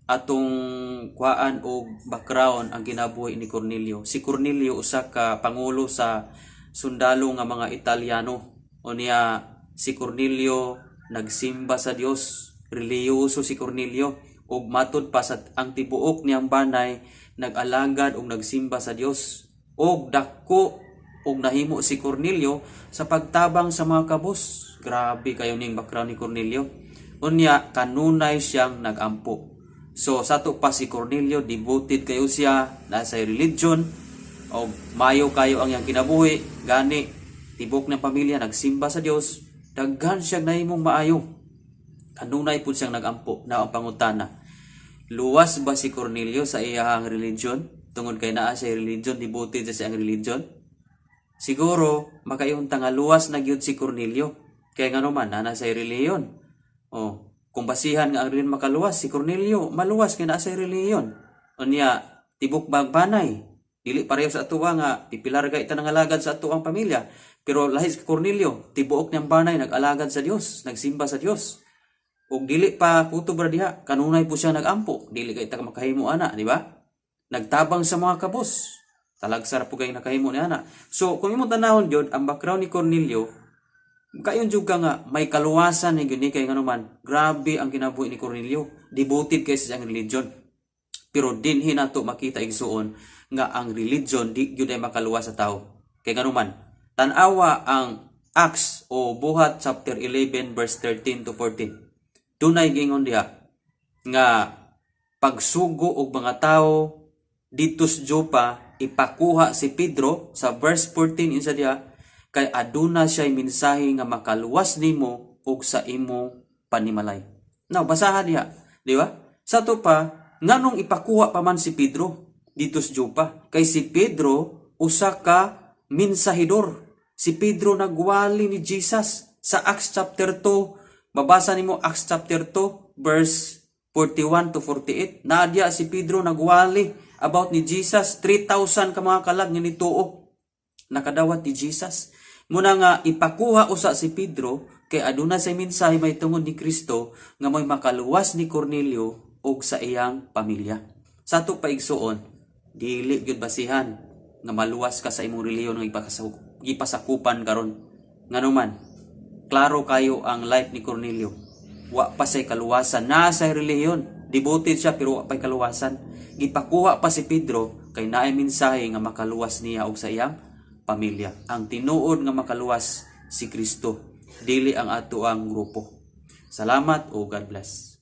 atong kuhaan og background ang kinabuhi ni Cornelio. Si Cornelio usa ka pangulo sa sundalo nga mga Italyano. Unya si Cornelio nagsimba sa Dios, reliyoso si Cornelio, ug matud pa sa ang tibuok niyang banay nag-alagad ug nagsimba sa Dios. Og dako og nahimo si Cornelio sa pagtabang sa mga kabus. Grabe kayo ning background ni Cornelio. Unya kanunay siyang nagampo. So sato pa si Cornelio, devoted kayo siya nasa religion o mayo kayo ang iyang kinabuhi, gani tibok ng pamilya nagsimba sa Dios, daghan siya nahimong maayo. Kanunay pud siyang nagampo. Na ang pangutana, luwas ba si Cornelio sa iyang religion? Tungod kay naa sa religion, devoted sa iyang religion? Siguro makayunta nga luwas na gyud si Cornelio. Kaya nga naman na sa religion. Kung basihan nga ang rin makaluwas, si Cornelio maluwas kay naa sa religion. Unya tibok bang banay, dili pareho sa atuwa nga pipilar ka ita ng alagad sa atuang pamilya. Pero lahi si Cornelio, tibuok niyang banay nag-alagad sa Dios, nagsimba sa Dios. Ug dili pa kutob ra diha, kanunay po siya nagampo, dili kay ita makahimo ana, di ba? Nagtabang sa mga kabos. Talagsar po kay nakahimo ni ana. So kung imong tanahon jud ang background ni Cornelio, kayon jud ka nga may kaluwasan ni gyud ni kay nganuman. Grabe ang kinabuhi ni Cornelio, devoted kay sa iyang religion. Pero dinhi nato makita igsuon nga ang religion di gyud ay makaluwas sa tao. Kay nganuman, tan-awa ang Acts o Buhat chapter 11 verse 13 to 14. Dunay gingon diha nga pagsugo og mga tawo dito sa Jopa, ipakuha si Pedro sa verse 14 insa diha, kay aduna siya'y mensahe nga makaluwas nimo ug sa imo panimalay. Now, basaha diha, di ba? Sa to pa, nganong ipakuha pa man si Pedro dito sa Jopa? Kay si Pedro usa ka mensahidor. Si Pedro nagwali ni Jesus sa Acts chapter 2. Babasa nimo Acts chapter 2 verse 41 to 48. Naadya si Pedro nagwali about ni Jesus. 3,000 ka mga kalag nga nituo nakadawat ni Jesus. Muna nga ipakuha usa si Pedro kay aduna sa mensahe may tungod ni Kristo nga may makaluwas ni Cornelio ug sa iyang pamilya. Sa ato paigsuon, dili gyud basihan nga maluwas ka sa imong relihiyon nga ipasakupan karon. Nganuman, klaro kayo ang life ni Cornelio. Wa pa say kaluwasan na sa relihiyon. Devoted siya pero wa pay kaluwasan. Gipakuha pa si Pedro kay naay mensahe nga makaluwas niya og sa iyang pamilya. Ang tinuod nga makaluwas si Kristo, dili ang ato ang grupo. Salamat o God bless.